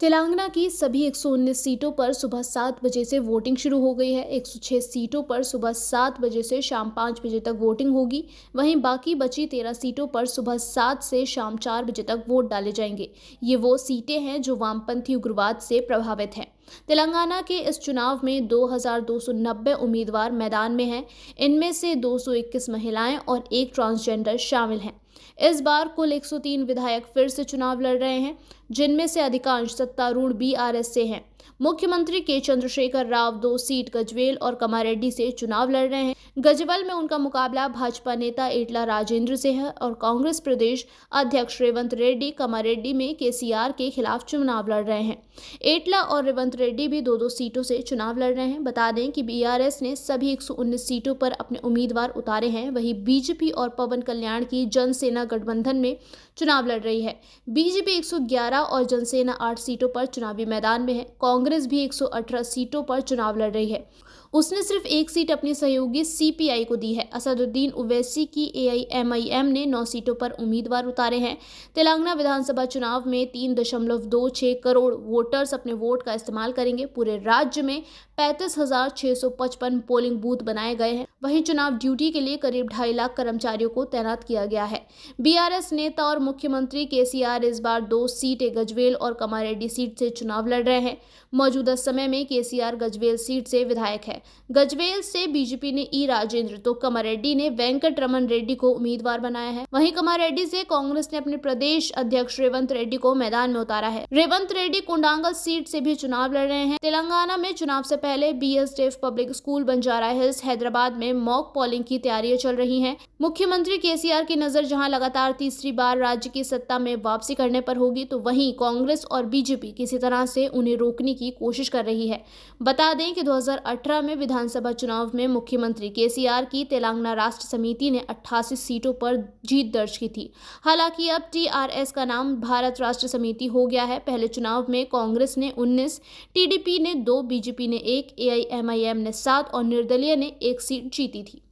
तेलंगाना की सभी 119 सीटों पर सुबह 7 बजे से वोटिंग शुरू हो गई है। 106 सीटों पर सुबह 7 बजे से शाम 5 बजे तक वोटिंग होगी। वहीं बाकी बची 13 सीटों पर सुबह 7 से शाम 4 बजे तक वोट डाले जाएंगे। ये वो सीटें हैं जो वामपंथी उग्रवाद से प्रभावित हैं। तेलंगाना के इस चुनाव में 2290 उम्मीदवार मैदान में हैं। इनमें से 221 महिलाएं और एक ट्रांसजेंडर शामिल हैं। इस बार कुल 103 विधायक फिर से चुनाव लड़ रहे हैं, जिनमें से अधिकांश सत्तारूढ़ बीआरएस से हैं। मुख्यमंत्री के चंद्रशेखर राव 2 सीट गजवेल और कमारेड्डी से चुनाव लड़ रहे हैं। गजवेल में उनका मुकाबला भाजपा नेता एटला राजेंद्र से है और कांग्रेस प्रदेश अध्यक्ष रेवंत रेड्डी कमारेड्डी में केसीआर के खिलाफ चुनाव लड़ रहे हैं। एटला और रेवंत रेड्डी भी 2-2 सीटों से चुनाव लड़ रहे हैं। बता दें कि बीआरएस ने सभी 119 सीटों पर अपने उम्मीदवार उतारे हैं। वहीं बीजेपी और पवन कल्याण की जनसेना गठबंधन में चुनाव लड़ रही है। बीजेपी 111 और जनसेना 8 सीटों पर चुनावी मैदान में है। कांग्रेस भी 118 सीटों पर चुनाव लड़ रही है। उसने सिर्फ एक सीट अपनी सहयोगी सीपीआई को दी है। असदुद्दीन ओवैसी की एआईएमआईएम ने 9 सीटों पर उम्मीदवार उतारे हैं। तेलंगाना विधानसभा चुनाव में 3.26 करोड़ वोटर्स अपने वोट का इस्तेमाल करेंगे। पूरे राज्य में 35,655 पोलिंग बूथ बनाए गए हैं। वहीं चुनाव ड्यूटी के लिए करीब 2.5 लाख कर्मचारियों को तैनात किया गया है। बीआरएस नेता और मुख्यमंत्री केसीआर इस बार 2 सीटें गजवेल और कमारेड्डी सीट से चुनाव लड़ रहे हैं। मौजूदा समय में केसीआर गजवेल सीट से विधायक है। गजवेल से बीजेपी ने ई राजेंद्र तो कमारेड्डी ने वेंकट रमन रेड्डी को उम्मीदवार बनाया है। वहीं कमारेड्डी से कांग्रेस ने अपने प्रदेश अध्यक्ष रेवंत रेड्डी को मैदान में उतारा है। रेवंत रेड्डी कोंडांगल सीट से भी चुनाव लड़ रहे हैं। तेलंगाना में चुनाव से पहले बीएसडेफ public school Banjara hills Hyderabad में मॉक पोलिंग की तैयारियां चल रही हैं। मुख्यमंत्री केसीआर की नजर जहां लगातार तीसरी बार राज्य की सत्ता में वापसी करने पर होगी, तो वहीं कांग्रेस और बीजेपी किसी तरह से उन्हें रोकने की कोशिश कर रही है। बता दें कि 2018 में विधानसभा चुनाव में मुख्यमंत्री केसीआर की तेलंगाना राष्ट्र समिति ने 88 सीटों पर जीत दर्ज की थी। हालांकि अब टीआरएस का नाम भारत राष्ट्र समिति हो गया है। पहले चुनाव में कांग्रेस ने 19, टीडीपी ने 2, बीजेपी ने 1, एआईएमआईएम ने 7 और निर्दलीय ने 1 सीट जीती थी।